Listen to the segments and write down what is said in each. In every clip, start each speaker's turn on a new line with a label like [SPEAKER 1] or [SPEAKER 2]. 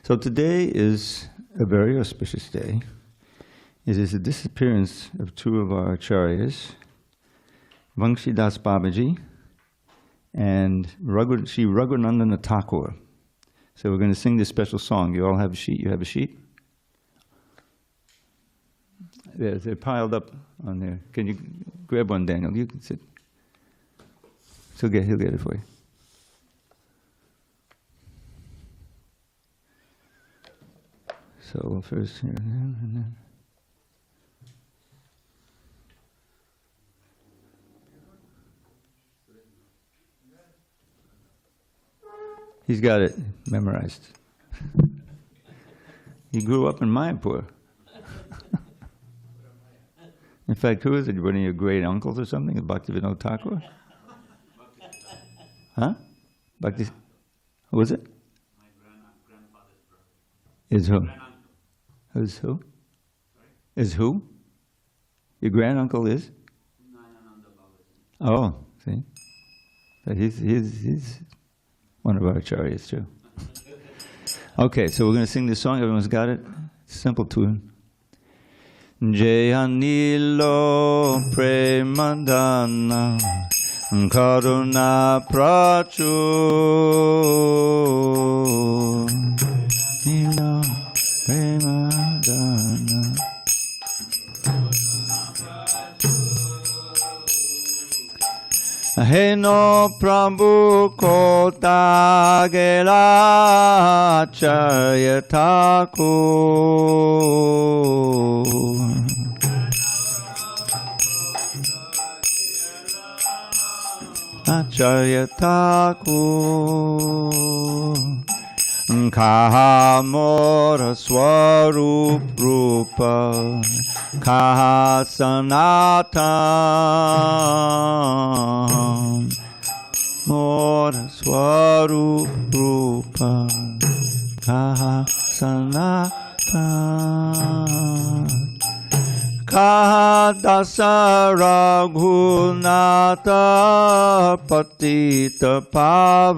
[SPEAKER 1] So today is a very auspicious day. It is the disappearance of two of our acharyas, Vamshidas Babaji and Sri Raghunandana Thakur. So we're going to sing this special song. You all have a sheet? You have a sheet? They're piled up on there. Can you grab one, Daniel? You can sit. He'll get it for you. So first here and then. He's got it memorized. He grew up in Mayapur. In fact, who is it? One of your great uncles or something? Bhaktivinoda Thakur? Huh? Bhakti? Who was it?
[SPEAKER 2] My grandfather's brother.
[SPEAKER 1] Is who?
[SPEAKER 2] Granduncle.
[SPEAKER 1] Is who?
[SPEAKER 2] Sorry?
[SPEAKER 1] Is who? Your granduncle is? Oh, see? But he's one of our acharyas too. Okay, so we're going to sing this song. Everyone's got it? Simple tune. Jayanilo Premadana Karuna Prachur Nilo Premadana Heno Prabhu Kota Gela Acharya Thakur Acharya Thakur Kaha Mora Swarup Rupa Kaha Sanatan Mora Swarup Rupa Kaha Sanatan Kaha Dasa Raghunatha Patita Pavan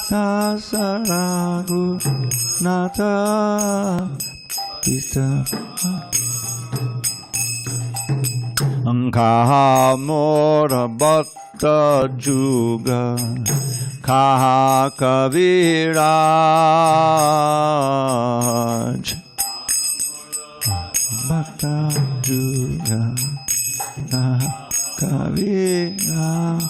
[SPEAKER 1] Dasa Raghunatha Patita Kaha Mora Bhatta Juga Kaha Kaviraj Bhatta Juga Kaha Kaviraj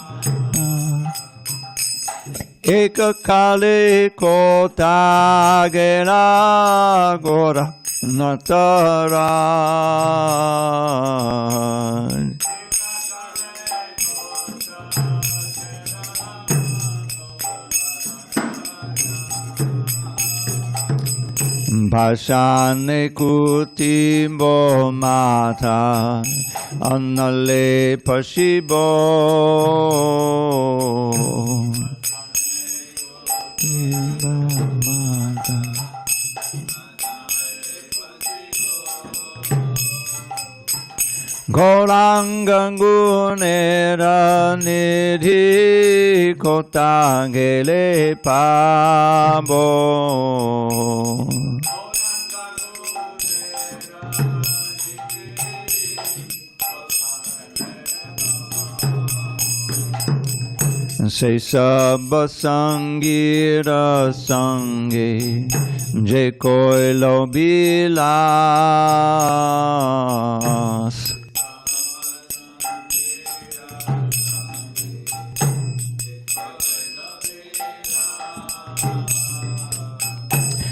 [SPEAKER 1] Eka Kale Kota Gena Gora Nataraj Bhashane Kutimbo Mata Annale Pashibo Gorangangunera Nidhi Kotangele Pabo Se sabba sangira sangi je koi lo bilas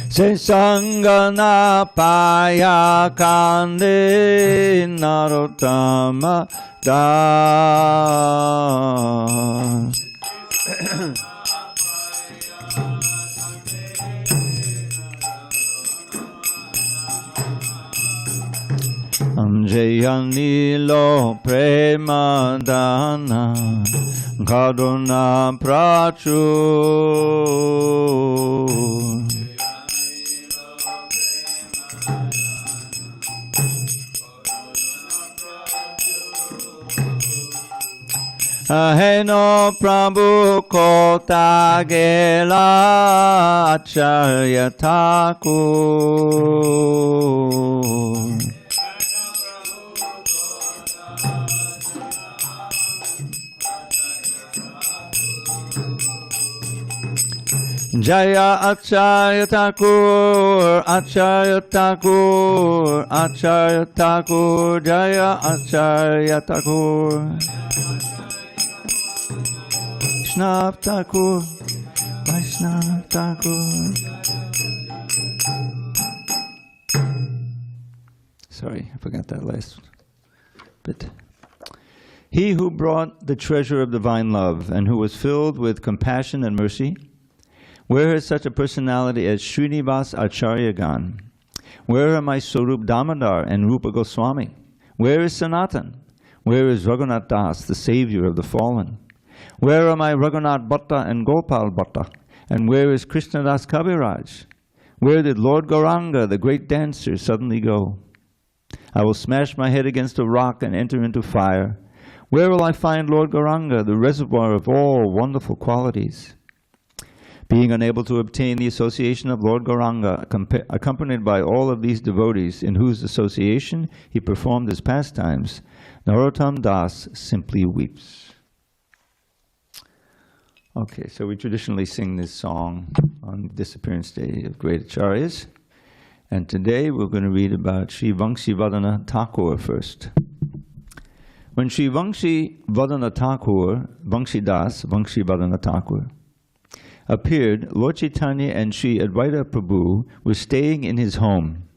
[SPEAKER 1] Se sangana paya kande narottama das Jayanilo Premadana Karuna Prachur Aheno Prabhu Kota Gela Acharya Thakur. Jaya Acharya Thakur, Acharya Thakur, Acharya Thakur, Jaya Acharya Thakur. Vaishnav Thakur, Vaishnav Thakur. Sorry, I forgot that last bit. He who brought the treasure of divine love and who was filled with compassion and mercy, where is such a personality as Srinivas Acharya gone? Where are my Swarup Damodar and Rupa Goswami? Where is Sanatan? Where is Raghunath Das, the savior of the fallen? Where are my Raghunath Bhatta and Gopal Bhatta? And where is Krishna Das Kaviraj? Where did Lord Gauranga, the great dancer, suddenly go? I will smash my head against a rock and enter into fire. Where will I find Lord Gauranga, the reservoir of all wonderful qualities? Being unable to obtain the association of Lord Gauranga, accompanied by all of these devotees in whose association he performed his pastimes, Narottam Das simply weeps. Okay, so we traditionally sing this song on the disappearance day of great acharyas. And today we're going to read about Sri Vamsivadana Thakur first. When Sri Vamsivadana Thakur, Vamsivadana Thakur, appeared, Lord Chaitanya and Sri Advaita Prabhu were staying in his home.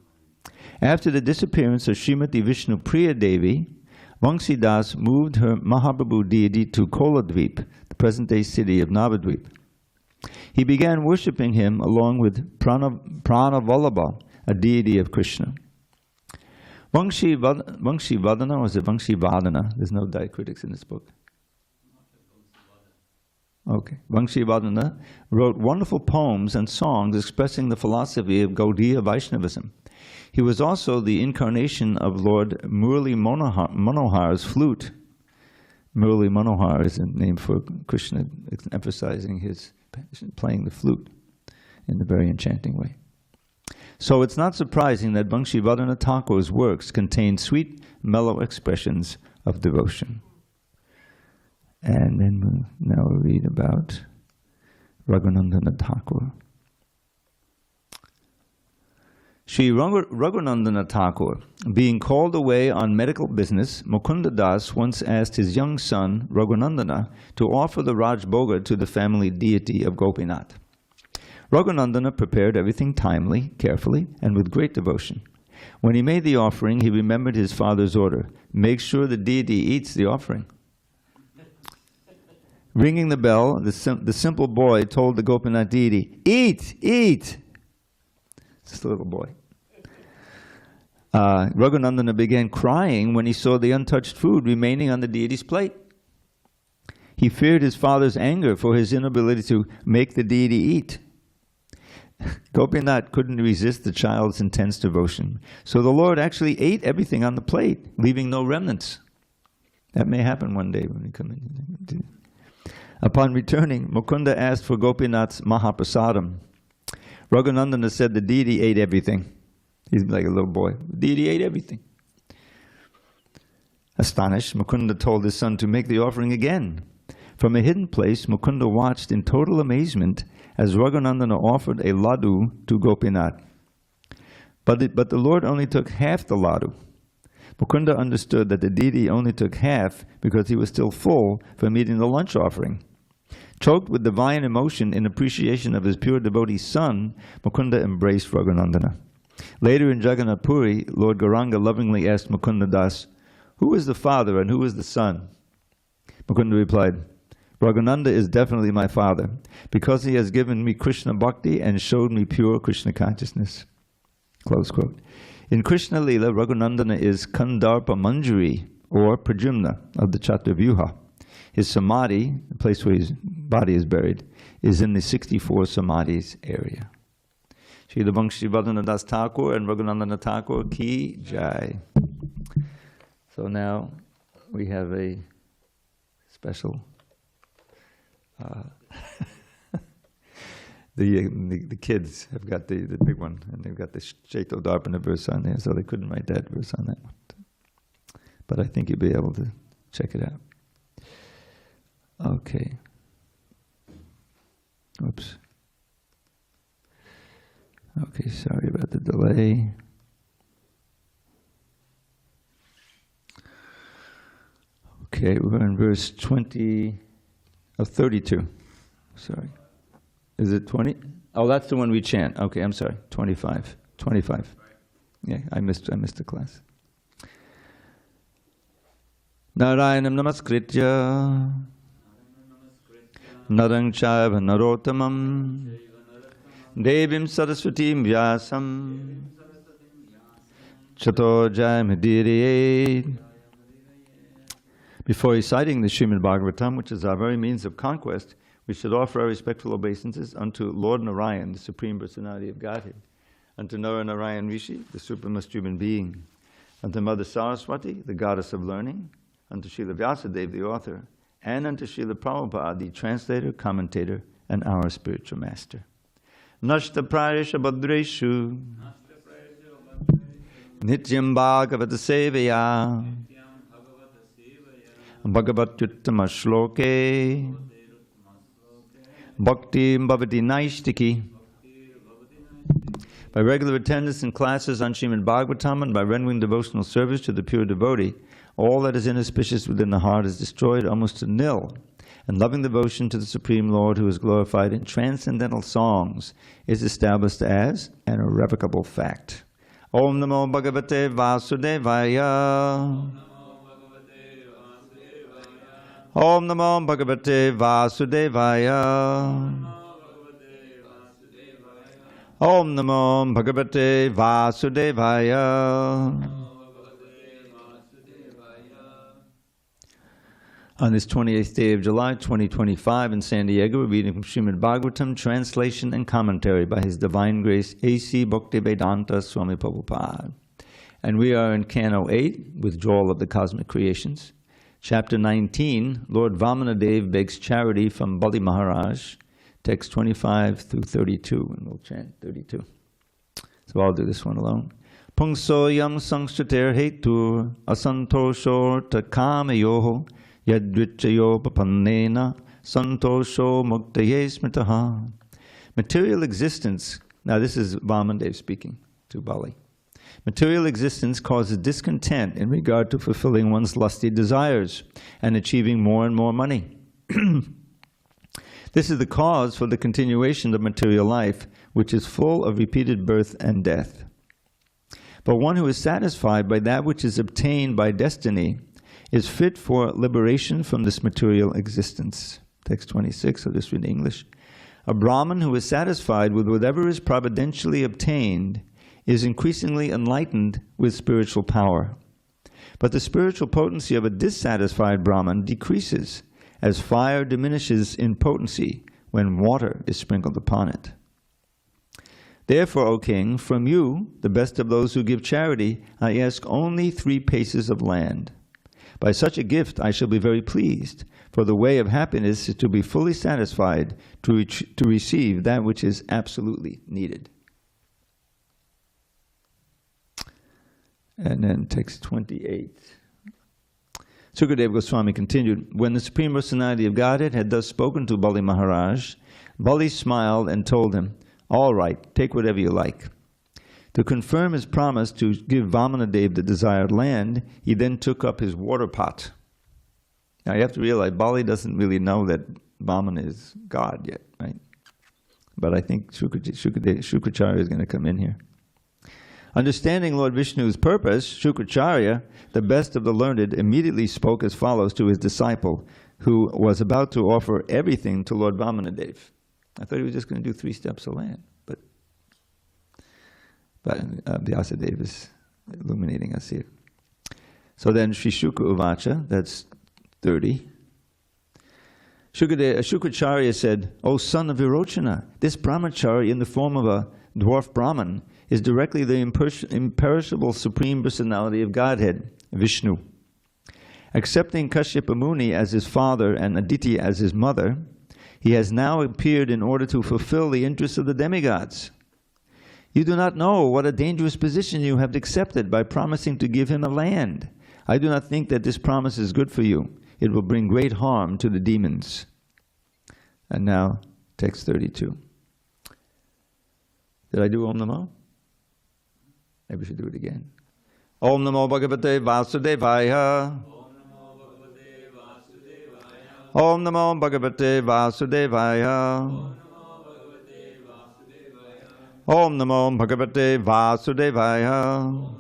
[SPEAKER 1] After the disappearance of Srimati Vishnu Priya Devi, Vamsidas moved her Mahaprabhu deity to Koladvip, the present-day city of Navadvip. He began worshipping him along with Pranavallabha, a deity of Krishna. Vamsivadana, or is it Vamsivadana? There's no diacritics in this book. Okay. Vamsivadana wrote wonderful poems and songs expressing the philosophy of Gaudiya Vaishnavism. He was also the incarnation of Lord Murli Manohar's flute. Murli Manohar is a name for Krishna, emphasizing his playing the flute in a very enchanting way. So it's not surprising that Vamsivadana Thakur's works contain sweet, mellow expressions of devotion. And then now we'll read about Raghunandana Thakur. Sri Raghunandana Thakur, being called away on medical business, Mukunda Das once asked his young son, Raghunandana, to offer the Rajbhoga to the family deity of Gopinath. Raghunandana prepared everything timely, carefully, and with great devotion. When he made the offering, he remembered his father's order: make sure the deity eats the offering. Ringing the bell, the simple boy told the Gopinath deity, "Eat, eat!" Just a little boy. Raghunandana began crying when he saw the untouched food remaining on the deity's plate. He feared his father's anger for his inability to make the deity eat. Gopinath couldn't resist the child's intense devotion, so the Lord actually ate everything on the plate, leaving no remnants. That may happen one day when we come in. Upon returning, Mukunda asked for Gopinath's Mahaprasadam. Raghunandana said the deity ate everything. He's like a little boy. The deity ate everything. Astonished, Mukunda told his son to make the offering again. From a hidden place, Mukunda watched in total amazement as Raghunandana offered a laddu to Gopinath. But the Lord only took half the laddu. Mukunda understood that the deity only took half because he was still full from eating the lunch offering. Choked with divine emotion in appreciation of his pure devotee son, Mukunda embraced Raghunandana. Later in Jagannath Puri, Lord Gauranga lovingly asked Mukunda Das, "Who is the father and who is the son?" Mukunda replied, "Raghunanda is definitely my father, because he has given me Krishna Bhakti and showed me pure Krishna consciousness." Close quote. In Krishna Lila, Raghunandana is Kandarpa Manjari, or Pradyumna, of the Chaturvyuha. His samadhi, the place where his body is buried, is in the 64 samadhis area. Srila Vamsivadana Das Thakur and Raghunandana Thakur ki jai. So now we have a special. The kids have got the big one, and they've got the Chaito Dharpana verse on there, so they couldn't write that verse on that one. But I think you'll be able to check it out. Okay. Oops. Okay, sorry about the delay. Okay, we're in verse 32. Sorry. Is it 20? Oh, that's the one we chant. Okay, I'm sorry. 25. 25. Yeah, I missed the class. Narayanam namaskritya Narang chaiva narotamam Devim saraswatim vyasam Chato jayamidiriye. Before reciting the Srimad Bhagavatam, which is our very means of conquest, we should offer our respectful obeisances unto Lord Narayan, the Supreme Personality of Godhead, unto Narayan Rishi, the supremest human being, unto Mother Saraswati, the goddess of learning, unto Srila Vyasadeva, the author, and unto Srila Prabhupada, the translator, commentator, and our spiritual master. Nashta Prarisha Badreshu Nityam Bhagavata Sevaya Bhagavatyuttama Shloke Bhakti Bhavati Naishtiki. By regular attendance in classes on Srimad Bhagavatam and by rendering devotional service to the pure devotee, all that is inauspicious within the heart is destroyed almost to nil, and loving devotion to the Supreme Lord, who is glorified in transcendental songs, is established as an irrevocable fact. Om Namo Bhagavate Vasudevaya. Om Namo Bhagavate Vasudevaya. Om Namo Bhagavate Vasudevaya. On this 28th day of July, 2025, in San Diego, we're reading from Srimad Bhagavatam, translation and commentary by His Divine Grace A.C. Bhaktivedanta Swami Prabhupada. And we are in Canto 8, Withdrawal of the Cosmic Creations. Chapter 19, Lord Vāmanadeva begs charity from Bali Mahārāja, text 25 through 32, and we'll chant 32. So I'll do this one alone. Pungsoyam sangshrater hetur asantosho takamayoho yadvichayo papannena santosho muktaye smitaha. Material existence, now this is Vāmanadeva speaking to Bali. Material existence causes discontent in regard to fulfilling one's lusty desires and achieving more and more money. This is the cause for the continuation of material life, which is full of repeated birth and death. But one who is satisfied by that which is obtained by destiny is fit for liberation from this material existence. Text 26, I'll just read English. A Brahmin who is satisfied with whatever is providentially obtained is increasingly enlightened with spiritual power. But the spiritual potency of a dissatisfied Brahmin decreases as fire diminishes in potency when water is sprinkled upon it. Therefore, O king, from you, the best of those who give charity, I ask only 3 paces of land. By such a gift I shall be very pleased, for the way of happiness is to be fully satisfied, to receive that which is absolutely needed. And then text 28. Sukadeva Goswami continued, when the Supreme Personality of Godhead had thus spoken to Bali Mahārāja, Bali smiled and told him, all right, take whatever you like. To confirm his promise to give Vāmanadeva the desired land, he then took up his water pot. Now you have to realize, Bali doesn't really know that Vāmana is God yet, right? But I think Shukracharya is going to come in here. Understanding Lord Vishnu's purpose, Shukracharya, the best of the learned, immediately spoke as follows to his disciple, who was about to offer everything to Lord Vāmanadeva. I thought he was just going to do 3 steps of land, but Vyasadeva is illuminating us here. So then Sri Shukra Uvacha, that's 30. Shukracharya said, O son of Virochana, this brahmachari in the form of a dwarf Brahman is directly the imperishable Supreme Personality of Godhead, Vishnu. Accepting Kashyapa Muni as his father and Aditi as his mother, he has now appeared in order to fulfill the interests of the demigods. You do not know what a dangerous position you have accepted by promising to give him a land. I do not think that this promise is good for you. It will bring great harm to the demons. And now, text 32. Did I do Om Namo? Maybe we should do it again. Om Namo Bhagavate Vasudevaya. Om Namo Bhagavate Vasudevaya. Om Namo Bhagavate Vasudevaya.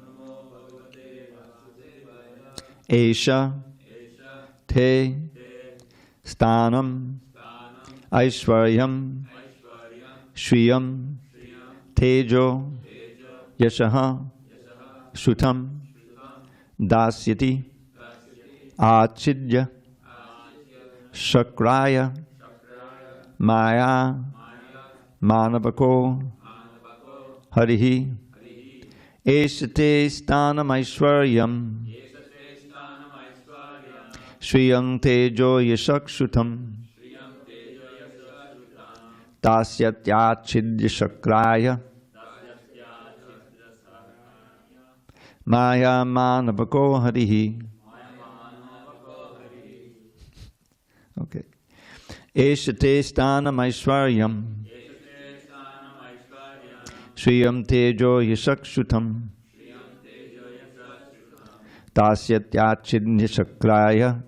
[SPEAKER 1] Esha Te Stanam Aishvaryam Shriyam Tejo Yashaha Shrutam Dasyati Achidya Shakraya Maya Manavako Harihi Eshate Stanam Aishvaryam Shriyam Tejo Yashakshrutam Dasyatya Shakraya Maya Manavako Harihi. Okay. Eshate Stanam Aishvaryam Shriyam Tejo Yashakshrutam Dasyatya Shakraya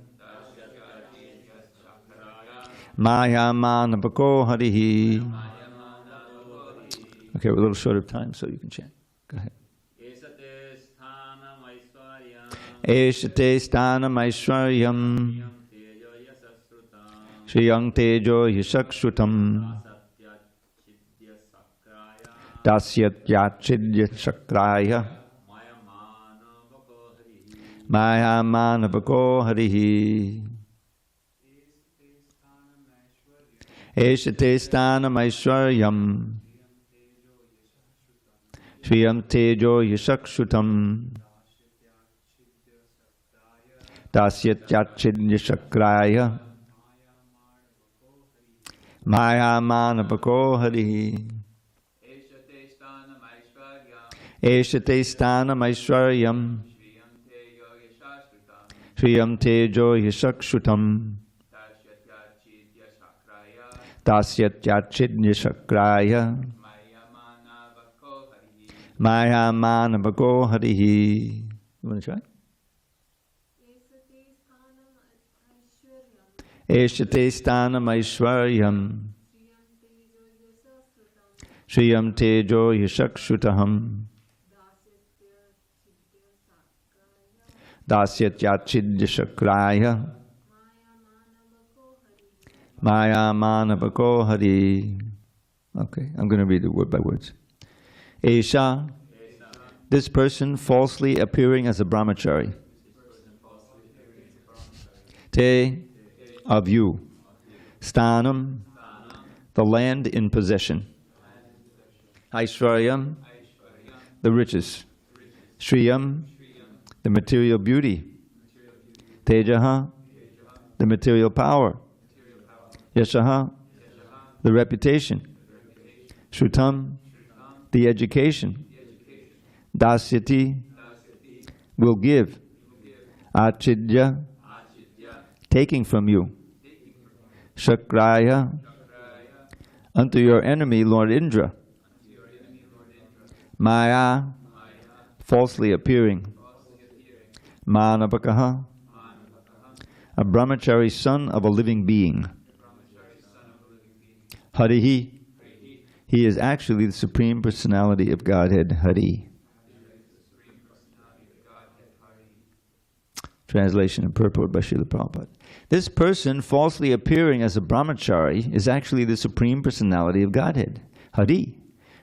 [SPEAKER 1] Maya Manavako Harihi. Okay, we're a little short of time, so you can chant. Go ahead. Eshate Stanam Aishvaryam Shriyam Tejo Yashakshrutam Dasyatya Shakraya Maya Manavako Harihi. Eshate Stanam Aishvaryam Shriyam Tejo Yashakshrutam Dasyatya Shakraya Maya Manavako Harihi. Eshate Stanam Aishvaryam Shriyam Tejo Yashakshrutam Dasyatya Shakraya Maya Manavako Harihi. You want to try? Eshate Stanam Aishvaryam Shriyam Tejo Yashakshrutam Dasyatya Shakraya Maya Manavako Hari. Okay, I'm going to read it word by words. Esha, this person falsely appearing as a brahmachari. Te, of you. Stanam, the land in possession. Aishvaryam, the riches. Shriyam, the material beauty. Tejaha, the material power. Yashaha, the reputation. Shrutam, the education. Dasyati, will give. Achidya, taking from you. Shakraya, unto your enemy, Lord Indra. Maya, falsely appearing. Manavakaha, a brahmachari son of a living being. Harihi, he is actually the Supreme Personality of Godhead, Hari. Translation and purport by Srila Prabhupada. This person falsely appearing as a brahmachari is actually the Supreme Personality of Godhead, Hari,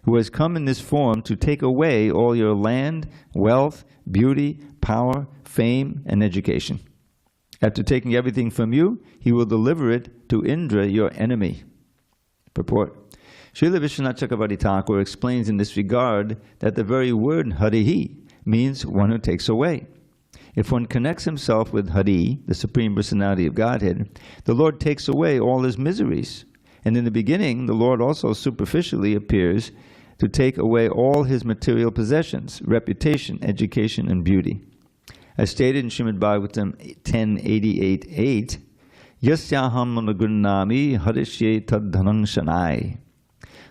[SPEAKER 1] who has come in this form to take away all your land, wealth, beauty, power, fame, and education. After taking everything from you, he will deliver it to Indra, your enemy. Purport. Srila Vishwanath Chakravarti Thakur explains in this regard that the very word Harihi means one who takes away. If one connects himself with Hari, the Supreme Personality of Godhead, the Lord takes away all his miseries. And in the beginning, the Lord also superficially appears to take away all his material possessions, reputation, education, and beauty. As stated in Srimad Bhagavatam 10.88.8, Yasyaham managunnami harishye tadhanang shanai.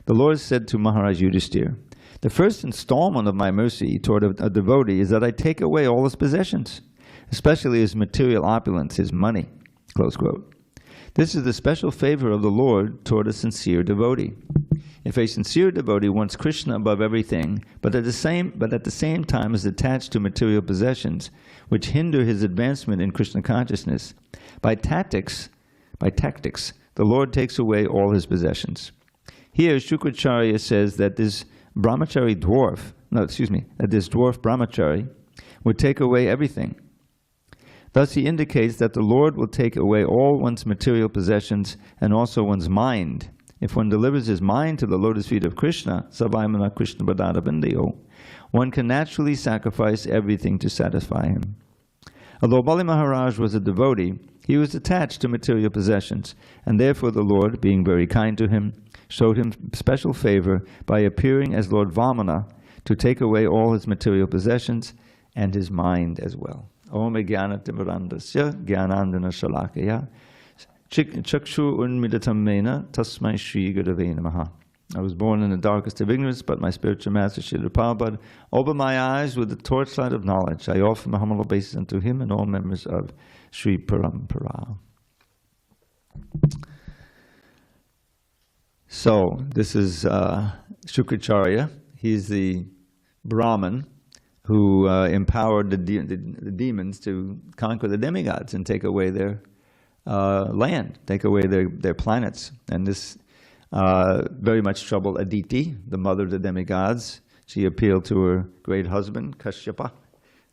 [SPEAKER 1] The Lord said to Maharaj Yudhisthira, the first installment of my mercy toward a devotee is that I take away all his possessions, especially his material opulence, his money. Close quote. This is the special favor of the Lord toward a sincere devotee. If a sincere devotee wants Krishna above everything, but at the same time is attached to material possessions, which hinder his advancement in Krishna consciousness, by tactics, the Lord takes away all his possessions. Here, Shukracharya says that this dwarf brahmachari would take away everything. Thus he indicates that the Lord will take away all one's material possessions and also one's mind. If one delivers his mind to the lotus feet of Krishna, Savayamana Krishna Badada Bindayo, one can naturally sacrifice everything to satisfy him. Although Bali Mahārāja was a devotee, he was attached to material possessions, and therefore the Lord, being very kind to him, showed him special favor by appearing as Lord Vāmana to take away all his material possessions and his mind as well. Om Jnanatimurandasya Jnanandana Shalakaya Chakshu Unmidatam Mena Tasmai Shri Gurave Namaha. I was born in the darkest of ignorance, but my spiritual master Srila Prabhupada opened my eyes with the torchlight of knowledge. I offer my humble obeisance unto him and all members of Sri Parampara. So, this is Shukracharya. He's the Brahmin who empowered the demons to conquer the demigods and take away their land, take away their planets. And this very much troubled Aditi, the mother of the demigods. She appealed to her great husband, Kashyapa,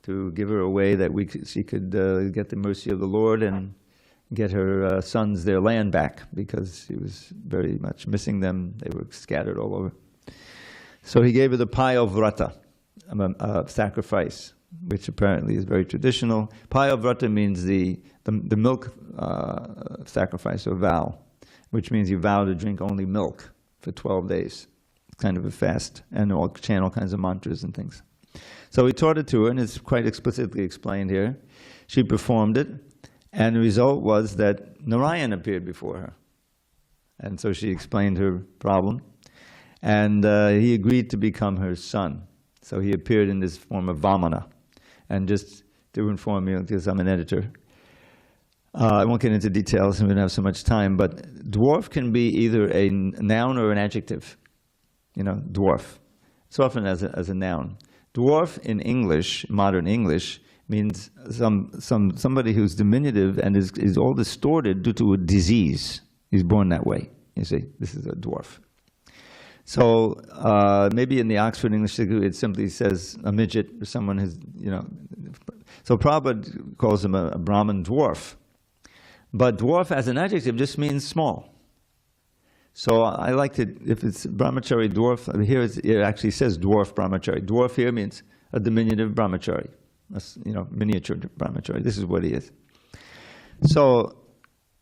[SPEAKER 1] to give her a way that she could get the mercy of the Lord and get her sons their land back, because she was very much missing them. They were scattered all over. So he gave her the Payavrata, sacrifice, which apparently is very traditional. Payavrata means the milk sacrifice or vow, which means you vow to drink only milk for 12 days. It's kind of a fast, and chant all kinds of mantras and things. So he taught it to her, and it's quite explicitly explained here. She performed it, and the result was that Narayan appeared before her. And so she explained her problem, and he agreed to become her son. So he appeared in this form of Vāmana. And just to inform you, because I'm an editor, I won't get into details and we don't have so much time, but dwarf can be either a noun or an adjective. You know, dwarf. It's often as a noun. Dwarf in English, modern English, means somebody who's diminutive and is all distorted due to a disease. He's born that way. You see, this is a dwarf. So maybe in the Oxford English Dictionary it simply says a midget, or someone who's, you know. So Prabhupada calls him a Brahmin dwarf. But dwarf as an adjective just means small. So I like to, if it's brahmachari dwarf, here it actually says dwarf brahmachari. Dwarf here means a diminutive brahmachari, miniature brahmachari. This is what he is. So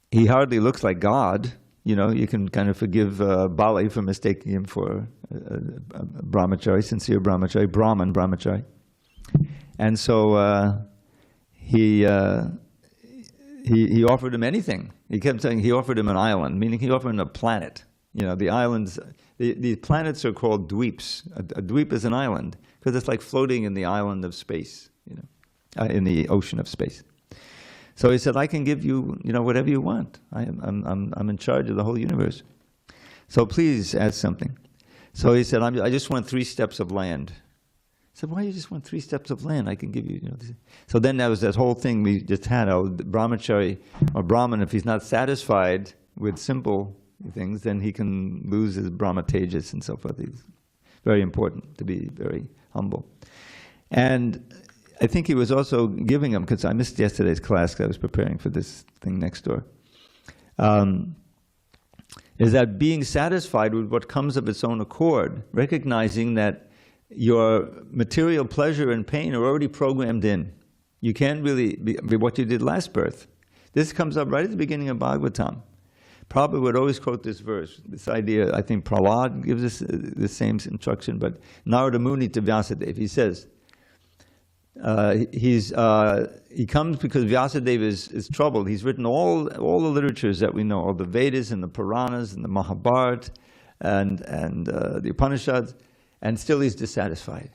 [SPEAKER 1] he hardly looks like God. You know, you can kind of forgive Bali for mistaking him for a brahmachari, sincere brahmachari, Brahman brahmachari. And so he offered him anything. He kept saying he offered him an island, meaning he offered him a planet. You know, the islands, the planets are called dweeps. A dweep is an island, because it's like floating in the island of space, you know, in the ocean of space. So he said, I can give you, whatever you want. I'm in charge of the whole universe. So please add something. So he said, I just want 3 steps of land. I said, why do you just want 3 steps of land? I can give you, So then there was that whole thing we just had, brahmachari or Brahman, if he's not satisfied with simple things, then he can lose his brahmatejas and so forth. It's very important to be very humble. And I think he was also giving them, because I missed yesterday's class because I was preparing for this thing next door, is that being satisfied with what comes of its own accord, recognizing that your material pleasure and pain are already programmed in. You can't really be what you did last birth. This comes up right at the beginning of Bhagavatam. Prabhupada would always quote this verse, this idea. I think Prahlad gives us the same instruction, but Narada Muni to Vyasadeva, he says, he comes because Vyasadeva is troubled. He's written all the literatures that we know, all the Vedas and the Puranas and the Mahabharata and the Upanishads, and still he's dissatisfied.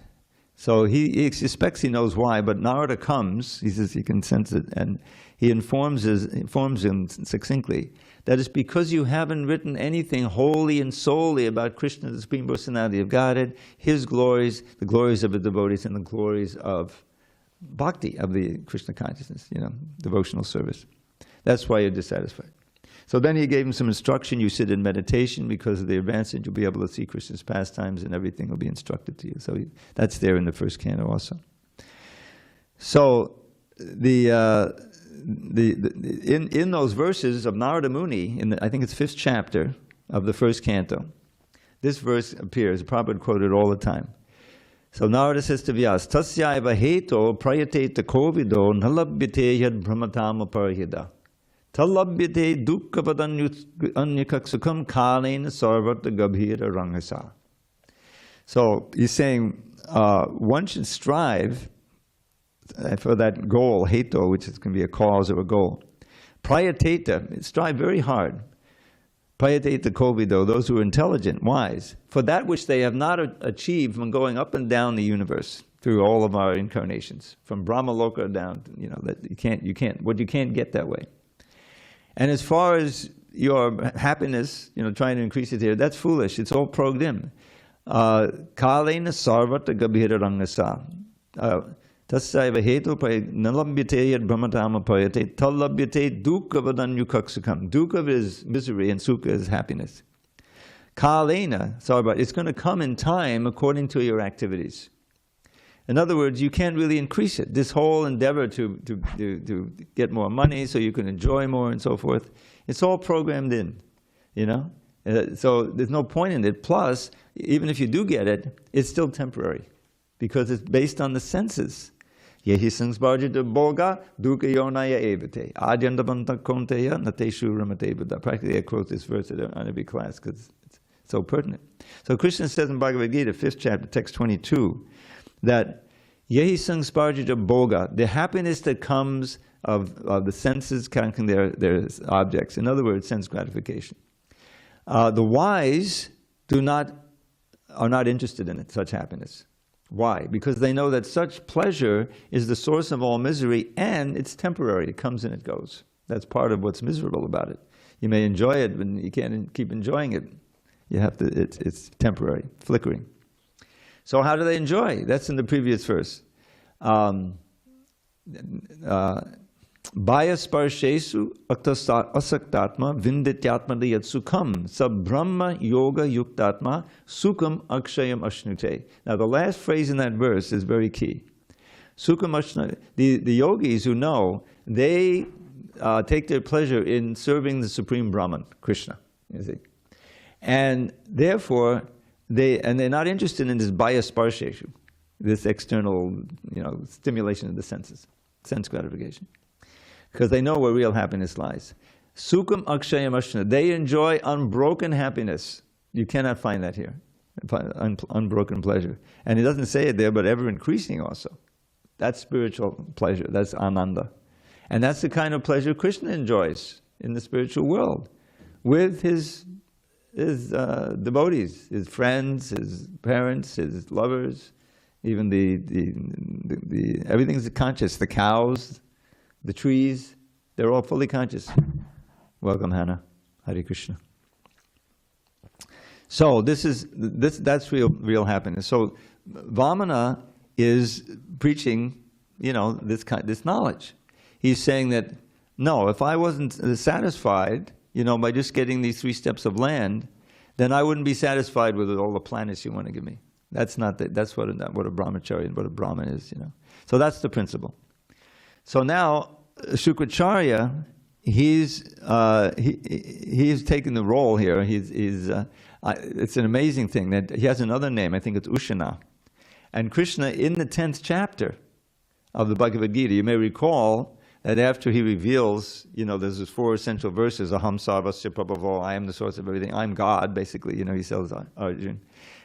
[SPEAKER 1] So he suspects he knows why, but Narada comes, he says he can sense it, and he informs him succinctly that it's because you haven't written anything wholly and solely about Krishna, the Supreme Personality of Godhead, His glories, the glories of the devotees, and the glories of Bhakti, of the Krishna consciousness, devotional service. That's why you're dissatisfied. So then he gave him some instruction. You sit in meditation because of the advancement. You'll be able to see Krishna's pastimes and everything will be instructed to you. So that's there in the first canto also. So in those verses of Narada Muni, I think it's 5th chapter of the first canto, this verse appears. Prabhupada quoted all the time. So Narada says to Vyas, Tasyaiva heto prayate kovido nalabhyate yad brahmatam aparhida. Talabhyate dukkavadannyakaksukam kalena sarvata gabhira rangasa. So he's saying one should strive for that goal, heto, which can be a cause or a goal. Prayateta, strive very hard. Prayateta kovido, those who are intelligent, wise, for that which they have not achieved from going up and down the universe through all of our incarnations, from Brahmaloka down, that you can't get that way. And as far as your happiness, trying to increase it here, that's foolish. It's all programmed in. Kalena sarvata gabhira rangasa. Tasyaiva hetu nalabhyate yad brahmatama payate talabhyate dukkavadanyukaksukam. Dukkha is misery and sukha is happiness. Kalena sarvata, it's going to come in time according to your activities. In other words, you can't really increase it. This whole endeavor to get more money so you can enjoy more and so forth, it's all programmed in, So there's no point in it. Plus, even if you do get it, it's still temporary because it's based on the senses. Yehi sangsparjita boga dukkha yonaya evate adyandabanta konteya nateshu ramate buddha. Practically I quote this verse on every class because it's so pertinent. So Krishna says in Bhagavad Gita, 5th chapter, text 22, that yehi sangsparjita boga, the happiness that comes of the senses counting their objects, in other words, sense gratification. The wise are not interested in it, such happiness. Why? Because they know that such pleasure is the source of all misery and it's temporary. It comes and it goes. That's part of what's miserable about it. You may enjoy it, but you can't keep enjoying it. You have to. It's temporary, flickering. So how do they enjoy? That's in the previous verse. Bhaya sparshesu asaktatma vindityatma yat sukham sabrahma yoga yuktatma sukham akshayam ashnute. Now the last phrase in that verse is very key. Sukham ashnute. The yogis who know, they take their pleasure in serving the Supreme Brahman, Krishna. You see, and therefore they're not interested in this bhaya sparsheshu, this external stimulation of the senses, sense gratification. Because they know where real happiness lies. Sukham akshayam ashnute. They enjoy unbroken happiness. You cannot find that here. Unbroken pleasure. And it doesn't say it there, but ever increasing also. That's spiritual pleasure. That's ananda. And that's the kind of pleasure Krishna enjoys in the spiritual world with his devotees, his friends, his parents, his lovers, even the everything's conscious. The cows, the trees, they're all fully conscious. Welcome, Hannah. Hare Krishna. So that's real happiness. So Vāmana is preaching, this knowledge. He's saying that no, if I wasn't satisfied, by just getting these 3 steps of land, then I wouldn't be satisfied with all the planets you want to give me. That's what a brahmachari and what a brahman is. So that's the principle. So now Shukracharya, he's taken the role here. It's an amazing thing that he has another name. I think it's Ushana. And Krishna in the 10th chapter of the Bhagavad Gita. You may recall that after he reveals, there's those 4 essential verses, Aham Sarvasya Prabhavo, I am the source of everything, I'm God, basically, he tells Arjuna.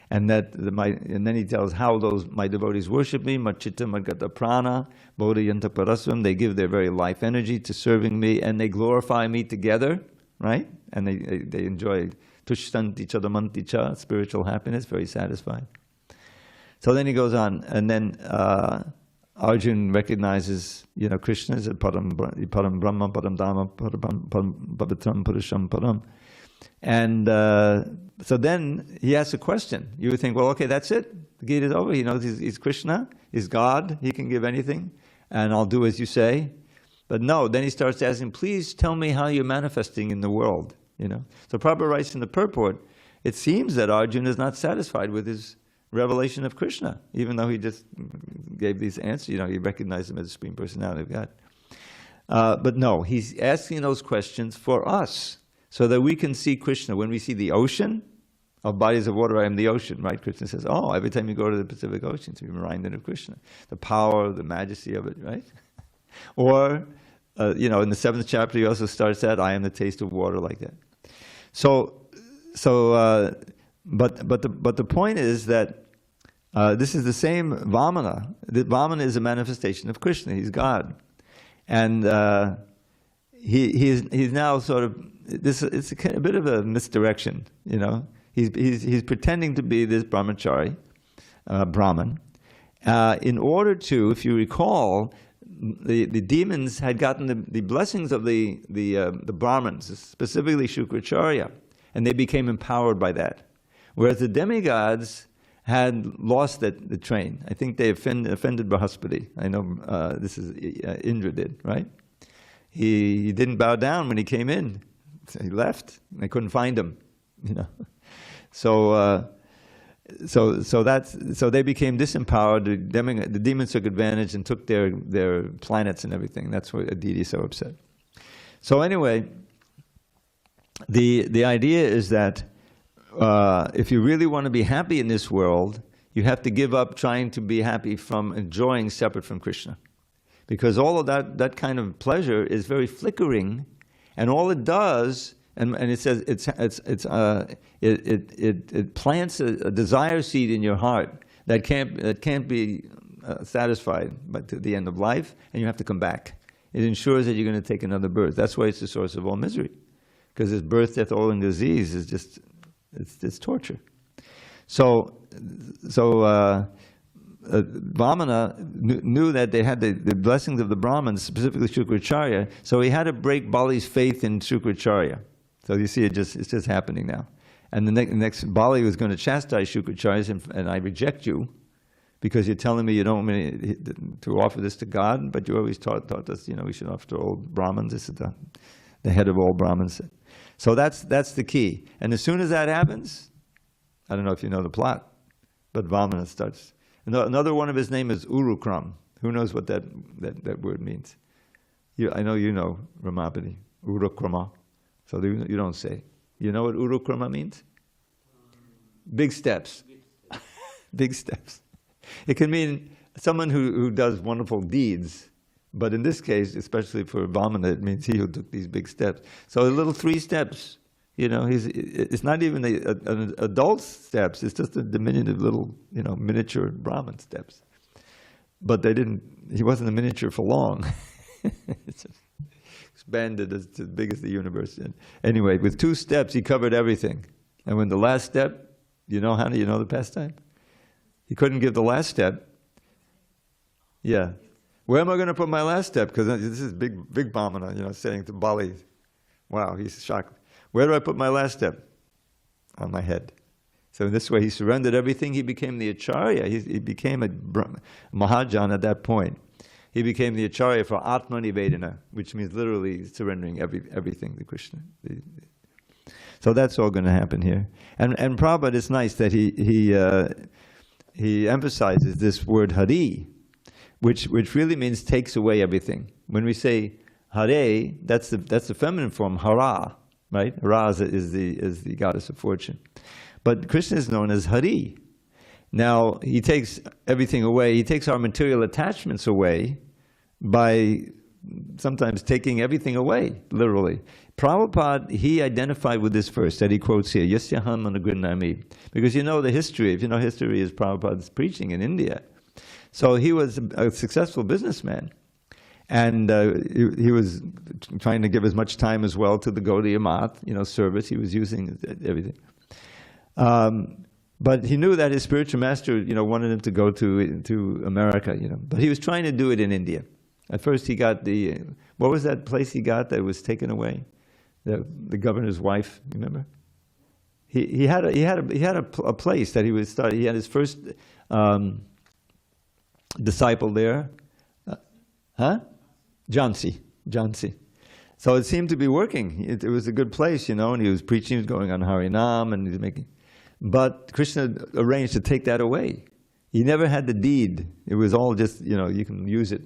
[SPEAKER 1] And then he tells how my devotees worship me, Machitta Madgata Prana, Bodhayanta Parasvam, they give their very life energy to serving me, and they glorify me together, right? And they enjoy Tushtanti Chadamanti Cha, spiritual happiness, very satisfied. So then he goes on, and then Arjuna recognizes, Krishna as Param Brahma, Param Dhamma, Param Pavitram, Purusham Param. And so then he asks a question. You would think, well, okay, that's it. The Gita is over. He knows he's Krishna, he's God, he can give anything, and I'll do as you say. But no, then he starts asking, please tell me how you're manifesting in the world. So Prabhupada writes in the purport, it seems that Arjuna is not satisfied with his revelation of Krishna, even though he just gave these answers. He recognized him as the Supreme Personality of God. But no, he's asking those questions for us, so that we can see Krishna. When we see the ocean of bodies of water, I am the ocean, right? Krishna says, oh, every time you go to the Pacific Ocean, to be reminded of Krishna. The power, the majesty of it, right? Or, in the 7th chapter, he also starts that, I am the taste of water, like that. But the point is that this is the same Vāmana. Vāmana is a manifestation of Krishna. He's God. And he's now sort of, it's a bit of a misdirection, He's pretending to be this brahmachari, Brahman, in order to, if you recall, the demons had gotten the blessings of the Brahmins, specifically Shukracharya, and they became empowered by that. Whereas the demigods had lost the train. I think they offended Brahaspati. I know this is Indra did, right? He didn't bow down when he came in. He left. They couldn't find him, So they became disempowered. The demons took advantage and took their planets and everything. That's why Aditi is so upset. So anyway, the idea is that if you really want to be happy in this world, you have to give up trying to be happy from enjoying separate from Krishna, because all of that kind of pleasure is very flickering, and all it does. And it says it plants a desire seed in your heart that can't be satisfied but to the end of life, and you have to come back. It ensures that you're going to take another birth. That's why it's the source of all misery, because this birth, death, old, and disease is just it's torture. So Vāmana knew that they had the blessings of the Brahmins, specifically Shukracharya. So he had to break Bali's faith in Shukracharya. So you see, it's just happening now. And the next Bali was going to chastise Shukracharya, and I reject you because you're telling me you don't want me to offer this to God, but you always taught us, we should offer to all Brahmins. This is the head of all Brahmins. So that's the key. And as soon as that happens, I don't know if you know the plot, but Vāmana starts. Another one of his name is Urukram. Who knows what that word means? I know you know, Ramapati. Urukrama. So you don't say. You know what Urukrama means? Big steps. Big steps. It can mean someone who does wonderful deeds, but in this case, especially for Vāmana, it means he who took these big steps. So a little 3 steps, it's not even an adult steps, it's just a diminutive little, miniature Brahman steps. But he wasn't a miniature for long. It's expanded as big as the universe. And anyway, with 2 steps, he covered everything. And when the last step, you know the pastime? He couldn't give the last step. Yeah. Where am I going to put my last step? Because this is big Vāmana, saying to Bali, wow, he's shocked. Where do I put my last step? On my head. So in this way, he surrendered everything. He became the Acharya. He became a Mahajan at that point. He became the Acharya for Atma Nivedana, which means literally surrendering everything to Krishna. So that's all going to happen here. And Prabhupada, it's nice that he emphasizes this word Hari, which really means takes away everything. When we say Hare, that's the feminine form, Hara, right? Hara is the goddess of fortune. But Krishna is known as Hari. Now, he takes everything away. He takes our material attachments away by sometimes taking everything away, literally. Prabhupada, he identified with this verse that he quotes here, Yasyaham Anugrinami. Because you know the history, if you know history, is Prabhupada's preaching in India. So he was a successful businessman. And he was trying to give as much time as well to the Gaudiya Math, service. He was using everything. But he knew that his spiritual master, wanted him to go to America, But he was trying to do it in India. At first he got what was that place he got that was taken away? The governor's wife, remember? He had a place that he was starting. He had his first disciple there. Jhansi. So it seemed to be working. It was a good place, and he was preaching, he was going on Harinam, and he was making. But Krishna arranged to take that away. He never had the deed. It was all just, you can use it.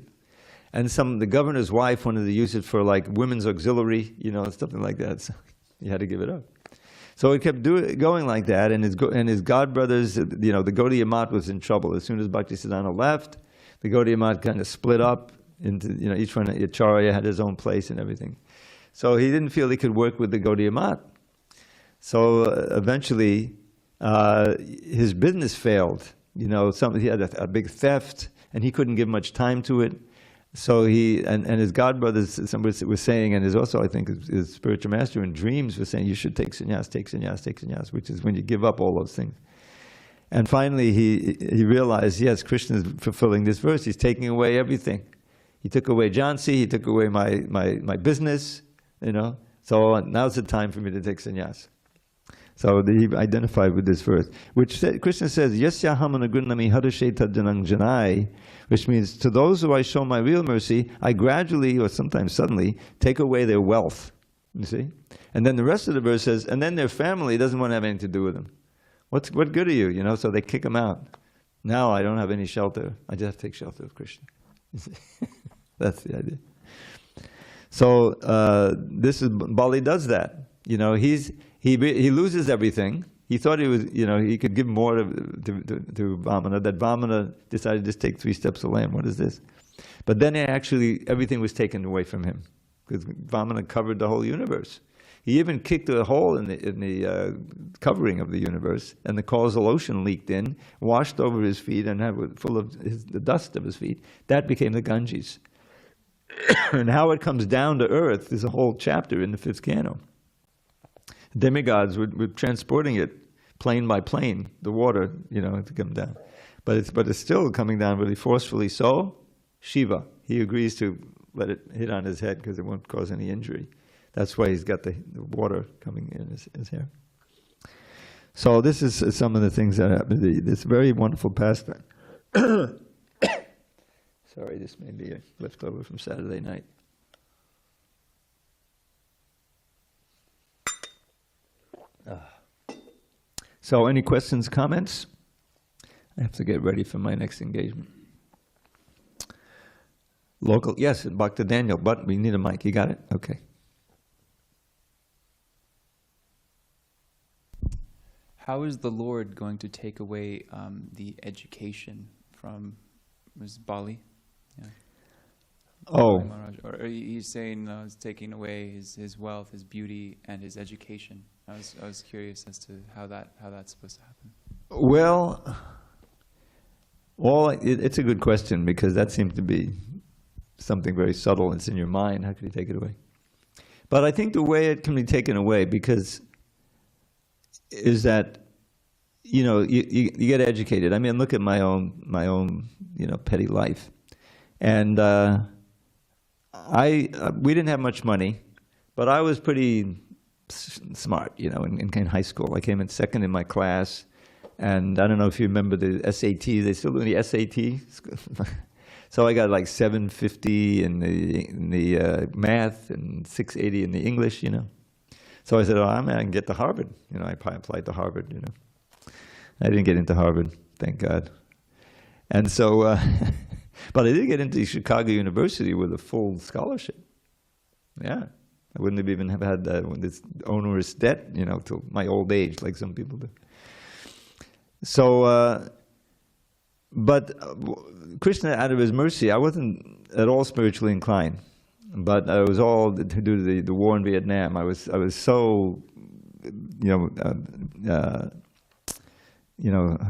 [SPEAKER 1] And the governor's wife wanted to use it for like women's auxiliary, something like that. So he had to give it up. So it kept going like that, and his godbrothers, the Gaudiya Math was in trouble. As soon as Bhaktisiddhanta left, the Gaudiya Math kind of split up into, each one, Acharya had his own place and everything. So he didn't feel he could work with the Gaudiya Math. So eventually, his business failed. He had a big theft, and he couldn't give much time to it. So and his godbrothers, somebody was saying, and there's also, I think, his spiritual master in dreams was saying, you should take sannyas, which is when you give up all those things. And finally, he realized, yes, Krishna is fulfilling this verse. He's taking away everything. He took away Jhansi, he took away my business, So now's the time for me to take sannyas. So he identified with this verse, which Krishna says, Yasyaham Anugrinami Hadashe Tadjanang Janai, which means, to those who I show my real mercy, I gradually, or sometimes suddenly, take away their wealth. You see? And then the rest of the verse says, and then their family doesn't want to have anything to do with them. What good are you? So they kick them out. Now I don't have any shelter. I just have to take shelter of Krishna. That's the idea. So Bali does that. He loses everything. He thought he could give more to Vāmana. That Vāmana decided to just take 3 steps of land. What is this? But then everything was taken away from him, because Vāmana covered the whole universe. He even kicked a hole in the covering of the universe, and the causal ocean leaked in, washed over his feet, and full of the dust of his feet. That became the Ganges. And how it comes down to earth is a whole chapter in the 5th canto. Demigods were transporting it plane by plane, the water, to come down. But it's still coming down really forcefully. So, Shiva, he agrees to let it hit on his head because it won't cause any injury. That's why he's got the water coming in his hair. So this is some of the things that happen. This very wonderful pastime. Sorry, this may be a leftover from Saturday night. So any questions, comments? I have to get ready for my next engagement. Local, yes, Bhakti Daniel, but we need a mic. You got it? Okay.
[SPEAKER 3] How is the Lord going to take away the education from Bali? Yeah.
[SPEAKER 1] Oh.
[SPEAKER 3] Bali Mahārāja. Or he's saying he's taking away his wealth, his beauty, and his education. I was curious as to how that's supposed to happen.
[SPEAKER 1] Well, it's a good question, because that seems to be something very subtle. It's in your mind. How could he take it away? But I think the way it can be taken away is that you get educated. I mean, look at my own petty life, and we didn't have much money, but I was pretty smart, in high school. I came in second in my class, and I don't know if you remember the SAT. They still do the SAT. So I got like 750 in the math and 680 in the English, So I said, I can get to Harvard. I applied to Harvard, I didn't get into Harvard, thank God. And so, but I did get into Chicago University with a full scholarship. Yeah. I wouldn't have even had this onerous debt, till my old age, like some people do. So, But Krishna, out of his mercy, I wasn't at all spiritually inclined. But I was all due to the war in Vietnam. I was so,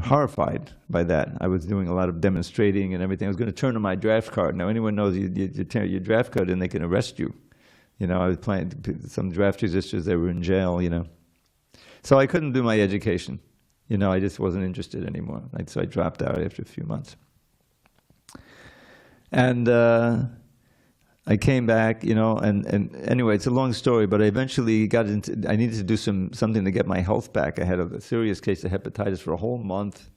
[SPEAKER 1] horrified by that. I was doing a lot of demonstrating and everything. I was going to turn in my draft card. Now, anyone knows you turn your draft card in, they can arrest you. I was playing some draft resistors. They were in jail. So I couldn't do my education. I just wasn't interested anymore. So I dropped out after a few months. And I came back, and anyway, it's a long story, but I eventually got into, I needed to do something to get my health back. I had a serious case of hepatitis for a whole month,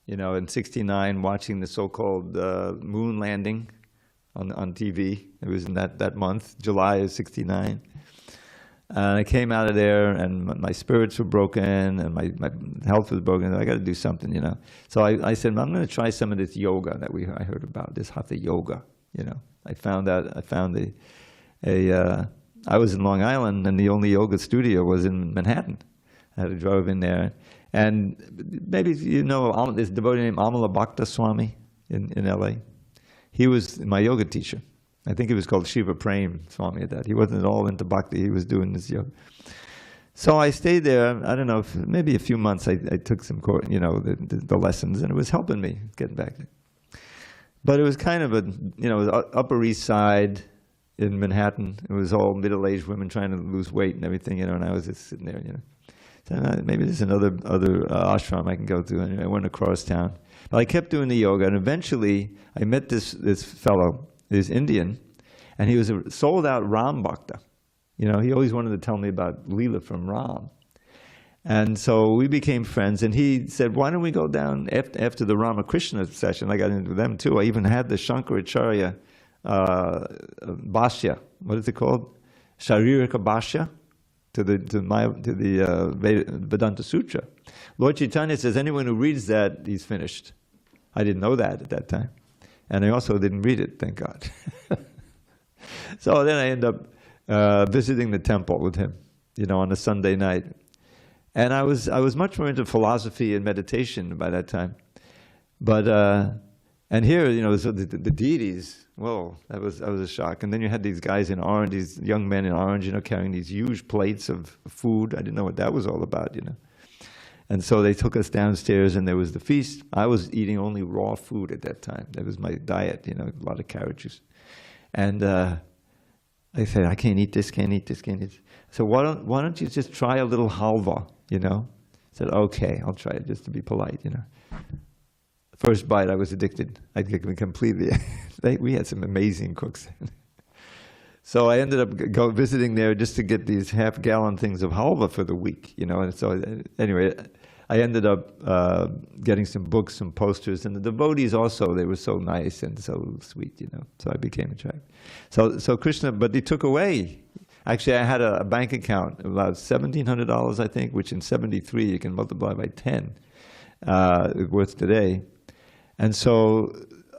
[SPEAKER 1] in '69, watching the so-called moon landing on TV. It was in that month, July of '69. And I came out of there, and my spirits were broken, and my health was broken. I got to do something, So I said, I'm going to try some of this yoga that I heard about, this hatha yoga, I found I was in Long Island, and the only yoga studio was in Manhattan. I had to drive in there. And maybe this devotee named Amala Bhakta Swami in LA. He was my yoga teacher. I think he was called Shiva Prem Swami at that. He wasn't at all into bhakti. He was doing this yoga. So I stayed there, I don't know, maybe a few months. I took some, the lessons, and it was helping me getting back there. But it was kind of Upper East Side in Manhattan. It was all middle-aged women trying to lose weight and everything, and I was just sitting there, So maybe there's another ashram I can go to. And I went across town. But I kept doing the yoga, and eventually I met this fellow, this Indian, and he was a sold-out Ram Bhakta. He always wanted to tell me about Leela from Ram. And so we became friends, and he said, why don't we go down after the Ramakrishna session? I got into them too. I even had the Shankaracharya Bhashya. What is it called? Sharirika Bhashya to the Vedanta Sutra. Lord Chaitanya says anyone who reads that, he's finished. I didn't know that at that time. And I also didn't read it, thank God. So then I ended up visiting the temple with him, on a Sunday night. And I was much more into philosophy and meditation by that time. But, and here, so the deities, whoa, that was a shock. And then you had these guys in orange, these young men in orange, carrying these huge plates of food. I didn't know what that was all about, And so they took us downstairs, and there was the feast. I was eating only raw food at that time. That was my diet, a lot of carrot juice. And I said, I can't eat this, can't eat this, can't eat this. So why don't you just try a little halva, I said, okay, I'll try it just to be polite, First bite, I was addicted. I completely, we had some amazing cooks. So I ended up visiting there just to get these half-gallon things of halva for the week, And so anyway, I ended up getting some books, some posters, and the devotees also, they were so nice and so sweet, So I became attracted. So Krishna, but he took away. Actually, I had a bank account of about $1,700, I think, which in '73 you can multiply by 10, worth today. And so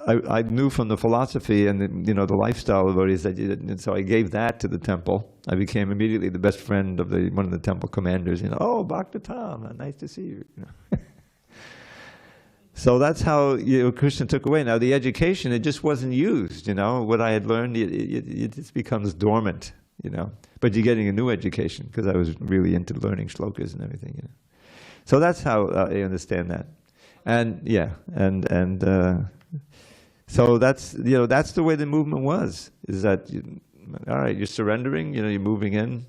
[SPEAKER 1] I knew from the philosophy and the lifestyle of devotees that and so I gave that to the temple. I became immediately the best friend of one of the temple commanders. Oh, Bhakta Tam, nice to see you. So that's how Krishna took away. Now the education, it just wasn't used. What I had learned, it just becomes dormant. But you're getting a new education because I was really into learning shlokas and everything. So that's how I understand that. And yeah, and so that's the way the movement was. Is that all right? You're surrendering. You're moving in.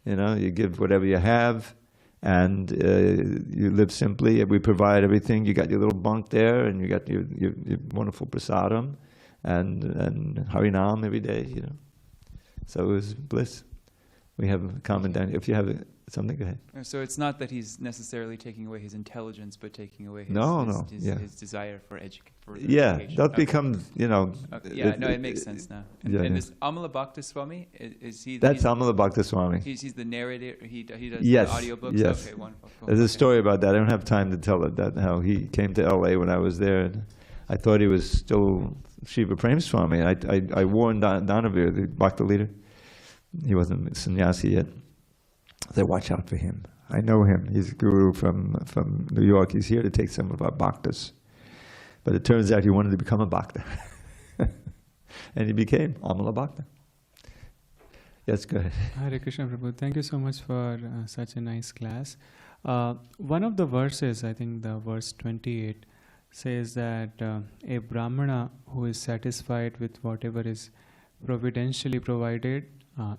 [SPEAKER 1] You give whatever you have, and you live simply. We provide everything. You got your little bunk there, and you got your wonderful prasadam, and Harinam every day. So it was bliss. We have common down. If you have something, go ahead.
[SPEAKER 3] So it's not that he's necessarily taking away his intelligence, but taking away his desire for education.
[SPEAKER 1] Yeah, that becomes,
[SPEAKER 3] Yeah, no, it makes sense now. And this Amala Bhakta Swami, is he?
[SPEAKER 1] That's Amala Bhakta Swami.
[SPEAKER 3] He's the narrator. He does
[SPEAKER 1] yes,
[SPEAKER 3] the audiobooks.
[SPEAKER 1] Yes.
[SPEAKER 3] Okay, wonderful. Cool.
[SPEAKER 1] There's a story about that. I don't have time to tell it. That how he came to LA when I was there. And I thought he was still Shiva Prem Swami. I warned Danavir, the Bhakta leader. He wasn't sannyasi yet. I said, watch out for him. I know him. He's a guru from New York. He's here to take some of our bhaktas. But it turns out he wanted to become a bhakta. And he became Amala Bhakta. Yes, go ahead.
[SPEAKER 4] Hare Krishna Prabhu, thank you so much for such a nice class. One of the verses, I think the verse 28, says that a Brahmana who is satisfied with whatever is providentially provided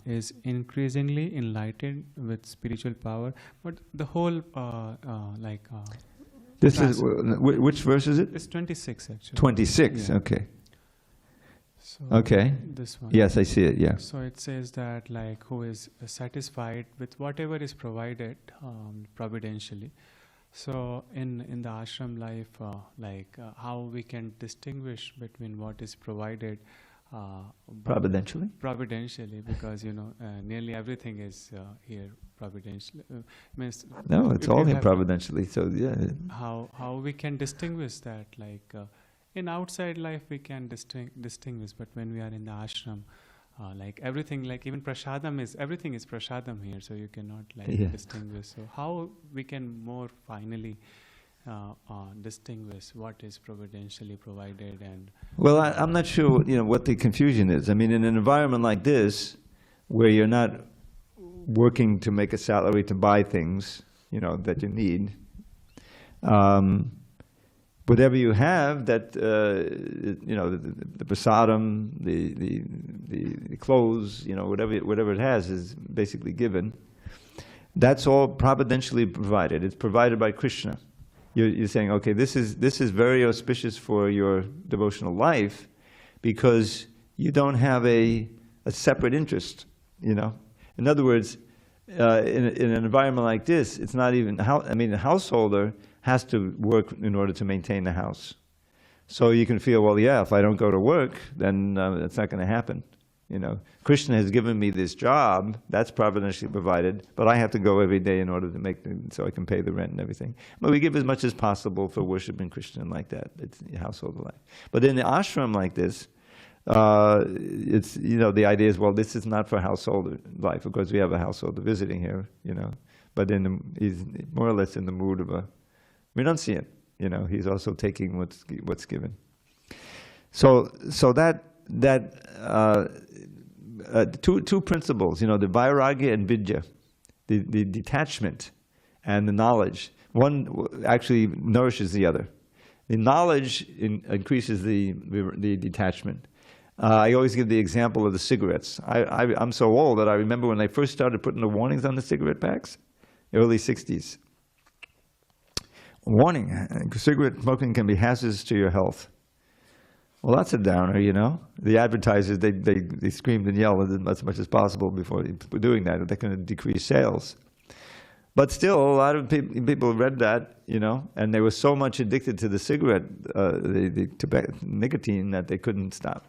[SPEAKER 4] is increasingly enlightened with spiritual power. But the whole,
[SPEAKER 1] This is, which verse is it?
[SPEAKER 4] It's 26 actually.
[SPEAKER 1] 26,
[SPEAKER 4] Yeah.
[SPEAKER 1] okay.
[SPEAKER 4] So
[SPEAKER 1] Okay.
[SPEAKER 4] This one.
[SPEAKER 1] Yes, I see it, yeah.
[SPEAKER 4] So it says that like who is satisfied with whatever is provided providentially. So in the ashram life, how we can distinguish between what is provided
[SPEAKER 1] Providentially?
[SPEAKER 4] Providentially, because nearly everything is here providentially. Means
[SPEAKER 1] No, it's
[SPEAKER 4] if
[SPEAKER 1] all
[SPEAKER 4] you
[SPEAKER 1] here
[SPEAKER 4] have-
[SPEAKER 1] providentially, so yeah.
[SPEAKER 4] How we can distinguish that, in outside life we can distinguish, but when we are in the ashram, everything, even everything is prasadam here, so you cannot
[SPEAKER 1] Yeah.
[SPEAKER 4] distinguish. So how we can more finally distinguish what is providentially provided and...
[SPEAKER 1] Well, I'm not sure what the confusion is. I mean, in an environment like this, where you're not working to make a salary to buy things, that you need, whatever you have, that the prasadam, the clothes, whatever it has is basically given. That's all providentially provided. It's provided by Krishna. You're saying, okay, this is very auspicious for your devotional life, because you don't have a separate interest. In other words, in an environment like this, it's not even the householder has to work in order to maintain the house. So you can feel, well, yeah, if I don't go to work, then it's not going to happen. Krishna has given me this job, that's providentially provided, but I have to go every day in order to so I can pay the rent and everything. But we give as much as possible for worshiping Krishna like that. It's household life. But in the ashram like this, it's, the idea is, well, this is not for household life, because we have a householder visiting here, but he's more or less in the mood of a renunciant, he's also taking what's given. So that two principles, the vairagya and vidya, the detachment and the knowledge. One actually nourishes the other. The knowledge increases the detachment. I always give the example of the cigarettes. I'm so old that I remember when they first started putting the warnings on the cigarette packs, early 60s. Warning, cigarette smoking can be hazardous to your health. Well, that's a downer, The advertisers, they screamed and yelled as much as possible before doing that. They're going to decrease sales. But still, a lot of people read that, and they were so much addicted to the cigarette, the tobacco, nicotine, that they couldn't stop,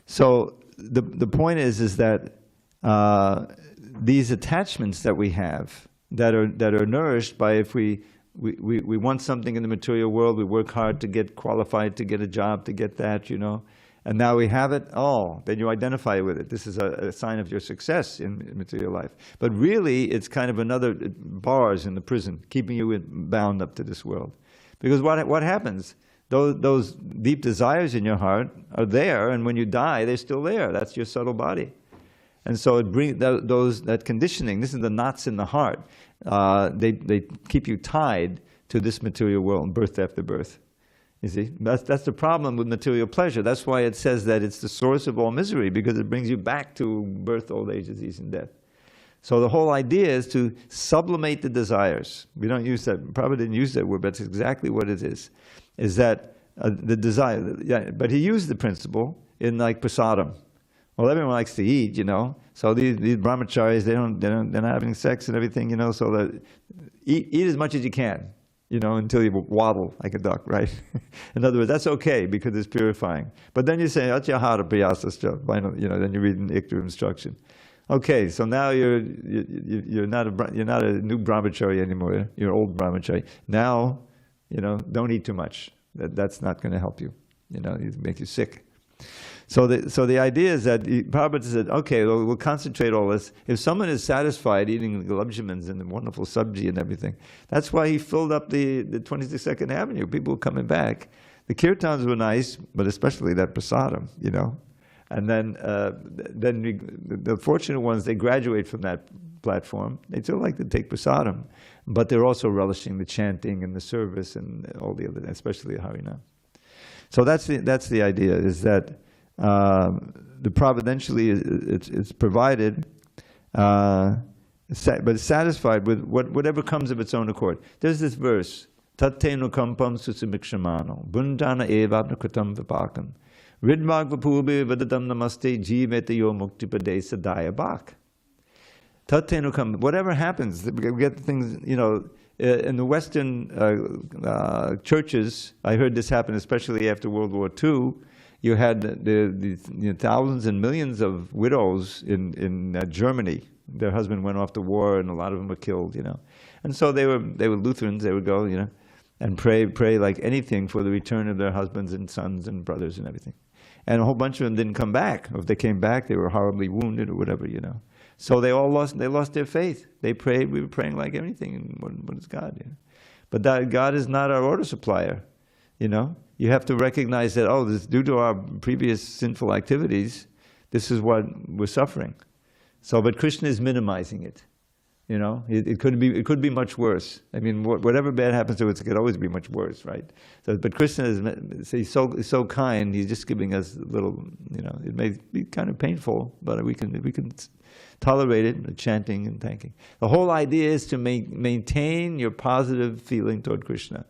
[SPEAKER 1] So the point is that these attachments that we have that are nourished by, if we want something in the material world, we work hard to get qualified, to get a job, to get that, and now we have it, then you identify with it. This is a sign of your success in material life. But really, it's kind of another bars in the prison, keeping you bound up to this world. Because what happens? Those deep desires in your heart are there, and when you die, they're still there. That's your subtle body. And so it brings that conditioning. This is the knots in the heart. They keep you tied to this material world, birth after birth. You see, that's the problem with material pleasure. That's why it says that it's the source of all misery, because it brings you back to birth, old age, disease, and death. So the whole idea is to sublimate the desires. We don't use that. Prabhupada didn't use that word, but it's exactly what it is. Is that the desire? Yeah, but he used the principle in prasadam. Well, everyone likes to eat, So these brahmacharis, they're not having sex and everything, So that eat as much as you can, until you waddle like a duck, right? In other words, that's okay because it's purifying. But then you say atyahara priyasascha, then you read an Ikta instruction. Okay, so now you're not a new brahmachari anymore. You're an old brahmachari. Now, don't eat too much. That's not going to help you. It make you sick. So the idea is that Prabhupada said, okay, well, we'll concentrate all this. If someone is satisfied eating the gulabjamins and the wonderful sabji and everything, that's why he filled up the 22nd Avenue. People were coming back. The kirtans were nice, but especially that prasadam, you know. And then the fortunate ones, they graduate from that platform. They still like to take prasadam, but they're also relishing the chanting and the service and all the other, especially Harinam. So that's the idea, is that the providentially it's provided, but it's satisfied with whatever comes of its own accord. There's this verse, Tattenu kampam susimikshamano, bundana evapna kritam vipakam, ridmag vapurbi vadatam namaste jivete yo muktipadesa dayabak. Tattenu kam, whatever happens, we get things, you know, in the Western churches, I heard this happen especially after World War II. You had the thousands and millions of widows in Germany. Their husband went off to war, and a lot of them were killed, you know. And so they were Lutherans. They would go, you know, and pray like anything for the return of their husbands and sons and brothers and everything. And a whole bunch of them didn't come back. Or if they came back, they were horribly wounded or whatever, you know. So they lost their faith. They prayed. We were praying like everything. And what is God? You know? But that God is not our order supplier, you know. You have to recognize that, oh, this, due to our previous sinful activities, this is what we're suffering. So, but Krishna is minimizing it. You know, it could be much worse. I mean, whatever bad happens to us, it could always be much worse, right? So, but Krishna is he's so kind. He's just giving us a little. You know, it may be kind of painful, but we can tolerate it, chanting and thanking. The whole idea is to maintain your positive feeling toward Krishna,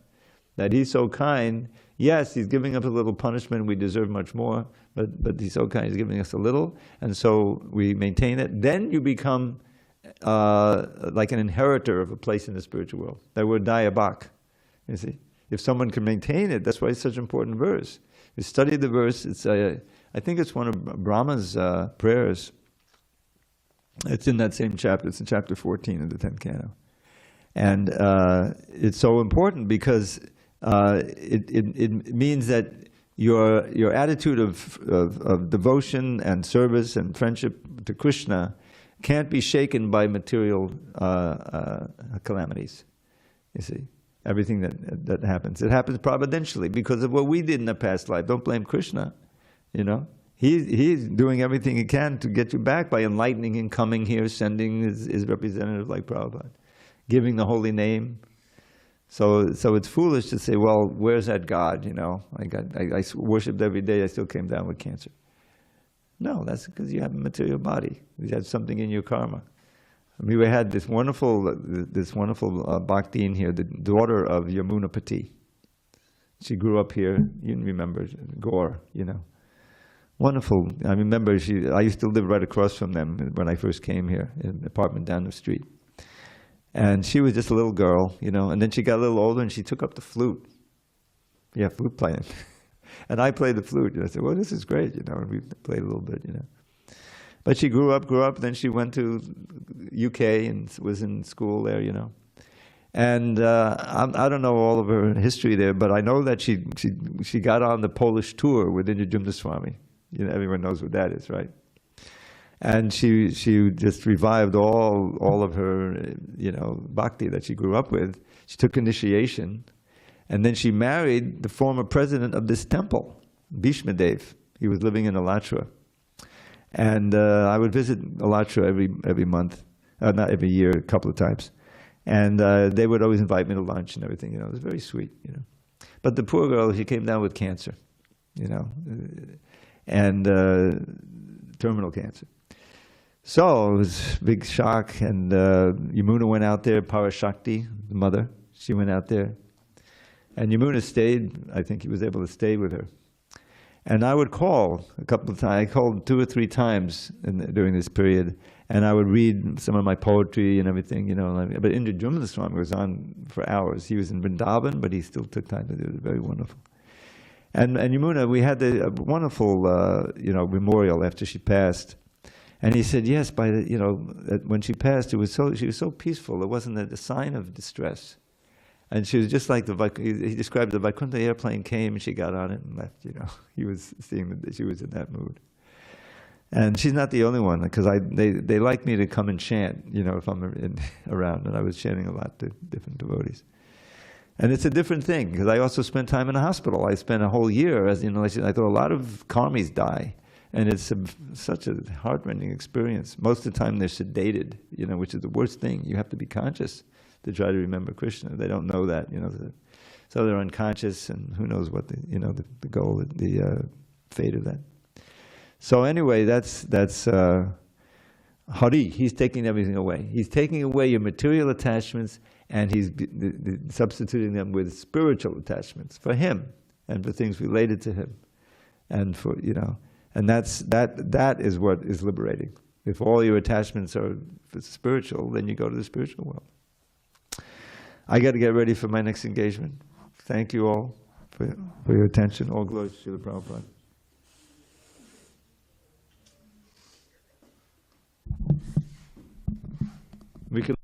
[SPEAKER 1] that he's so kind. Yes, he's giving us a little punishment. We deserve much more, but he's so kind. He's giving us a little, and so we maintain it. Then you become like an inheritor of a place in the spiritual world. That word dayabak, you see. If someone can maintain it, that's why it's such an important verse. You study the verse. It's I think it's one of Brahma's prayers. It's in that same chapter. It's in chapter 14 of the 10th canto, and it's so important because it means that your attitude of devotion and service and friendship to Krishna can't be shaken by material calamities. You see, everything that happens, it happens providentially because of what we did in the past life. Don't blame Krishna. You know, he's doing everything he can to get you back by enlightening and coming here, sending his representative like Prabhupada, giving the holy name. So it's foolish to say, well, where's that God? You know, I worshipped every day. I still came down with cancer. No, that's because you have a material body. You have something in your karma. I mean, we had this wonderful Bhakti in here, the daughter of Yamunapati. She grew up here. You remember Gaur, you know. Wonderful. I remember I used to live right across from them when I first came here, in an apartment down the street. And she was just a little girl, you know, and then she got a little older and she took up the flute. Yeah, flute playing. And I played the flute. And I said, well, this is great, you know, and we played a little bit, you know. But she grew up, then she went to UK and was in school there, you know. And I don't know all of her history there, but I know that she got on the Polish tour with Indra Swami. You know, everyone knows what that is, right? And she just revived all of her, you know, bhakti that she grew up with. She took initiation, and then she married the former president of this temple, Bhishmadev. He was living in Alatra, and I would visit Alatra every month, not every year, a couple of times, and they would always invite me to lunch and everything. You know, it was very sweet. You know, but the poor girl, she came down with cancer, you know, and terminal cancer. So it was a big shock, and Yamuna went out there, Parashakti, the mother, she went out there. And Yamuna stayed, I think he was able to stay with her. And I would call a couple of times, I called 2 or 3 times during this period, and I would read some of my poetry and everything, you know. But Indra Swami was on for hours. He was in Vrindavan, but he still took time to do it. It was very wonderful. And Yamuna, we had a wonderful, you know, memorial after she passed. And he said, yes, when she passed, she was so peaceful. It wasn't a sign of distress. And she was just like he described the Vaikuntha airplane came and she got on it and left, He was seeing that she was in that mood. And she's not the only one, because they like me to come and chant, if I'm around. And I was chanting a lot to different devotees. And it's a different thing, because I also spent time in a hospital. I spent a whole year, I thought a lot of karmis die. And it's such a heart-rending experience. Most of the time they're sedated, which is the worst thing. You have to be conscious to try to remember Krishna. They don't know that, so they're unconscious, and who knows what the goal, the fate of that. So anyway, that's Hari. He's taking everything away. He's taking away your material attachments, and he's substituting them with spiritual attachments for him and for things related to him, and for and that is what is liberating. If all your attachments are spiritual, then you go to the spiritual world. I got to get ready for my next engagement. Thank you all for your attention. All glory to Srila Prabhupada. We can